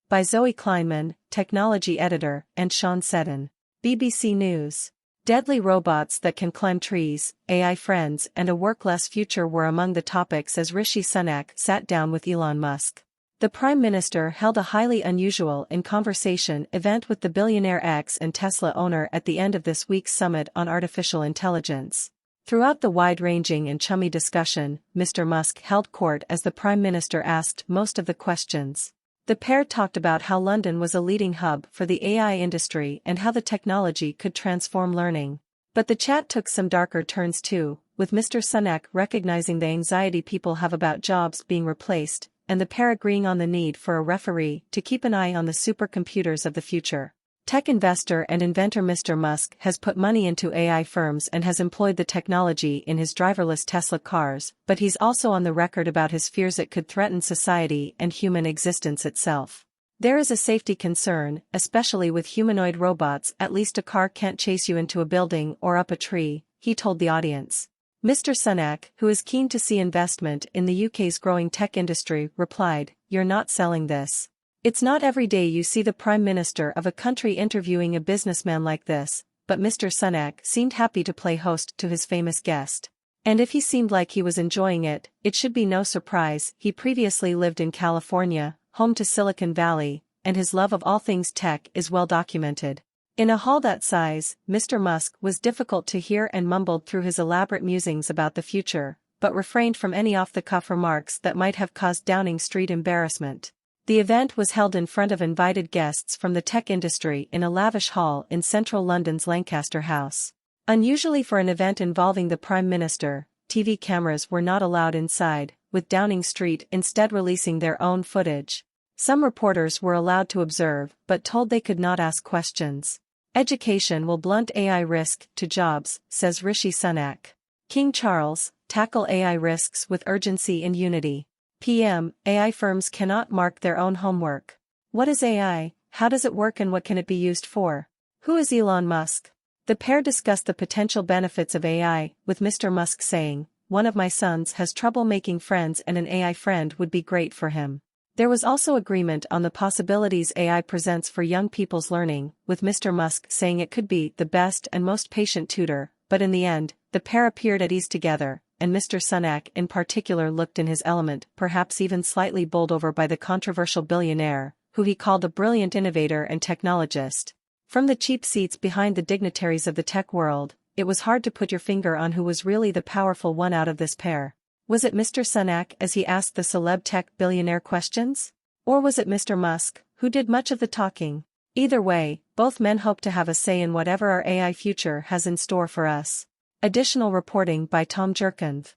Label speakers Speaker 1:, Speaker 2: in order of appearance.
Speaker 1: By Zoe Kleinman, technology editor, and Sean Seddon. BBC News. Deadly robots that can climb trees, AI friends and a work-less future were among the topics as Rishi Sunak sat down with Elon Musk. The Prime Minister held a highly unusual in-conversation event with the billionaire X and Tesla owner at the end of this week's summit on artificial intelligence. Throughout the wide-ranging and chummy discussion, Mr Musk held court as the Prime Minister asked most of the questions. The pair talked about how London was a leading hub for the AI industry and how the technology could transform learning. But the chat took some darker turns too, with Mr Sunak recognizing the anxiety people have about jobs being replaced, and the pair agreeing on the need for a referee to keep an eye on the supercomputers of the future. Tech investor and inventor Mr Musk has put money into AI firms and has employed the technology in his driverless Tesla cars, but he's also on the record about his fears it could threaten society and human existence itself. There is a safety concern, especially with humanoid robots. At least a car can't chase you into a building or up a tree, he told the audience. Mr Sunak, who is keen to see investment in the UK's growing tech industry, replied, "You're not selling this. It's not every day you see the Prime Minister of a country interviewing a businessman like this," but Mr Sunak seemed happy to play host to his famous guest. And if he seemed like he was enjoying it, it should be no surprise. He previously lived in California, home to Silicon Valley, and his love of all things tech is well documented. In a hall that size, Mr Musk was difficult to hear and mumbled through his elaborate musings about the future, but refrained from any off-the-cuff remarks that might have caused Downing Street embarrassment. The event was held in front of invited guests from the tech industry in a lavish hall in central London's Lancaster House. Unusually for an event involving the Prime Minister, TV cameras were not allowed inside, with Downing Street instead releasing their own footage. Some reporters were allowed to observe, but told they could not ask questions. Education will blunt AI risk to jobs, says Rishi Sunak. King Charles, tackle AI risks with urgency and unity. PM, AI firms cannot mark their own homework. What is AI, how does it work and what can it be used for? Who is Elon Musk? The pair discussed the potential benefits of AI, with Mr Musk saying, "One of my sons has trouble making friends and an AI friend would be great for him." There was also agreement on the possibilities AI presents for young people's learning, with Mr Musk saying it could be the best and most patient tutor, but in the end, the pair appeared at ease together, and Mr Sunak in particular looked in his element, perhaps even slightly bowled over by the controversial billionaire, who he called a brilliant innovator and technologist. From the cheap seats behind the dignitaries of the tech world, it was hard to put your finger on who was really the powerful one out of this pair. Was it Mr Sunak as he asked the celeb tech billionaire questions? Or was it Mr Musk, who did much of the talking? Either way, both men hope to have a say in whatever our AI future has in store for us. Additional reporting by Tom Jerkins.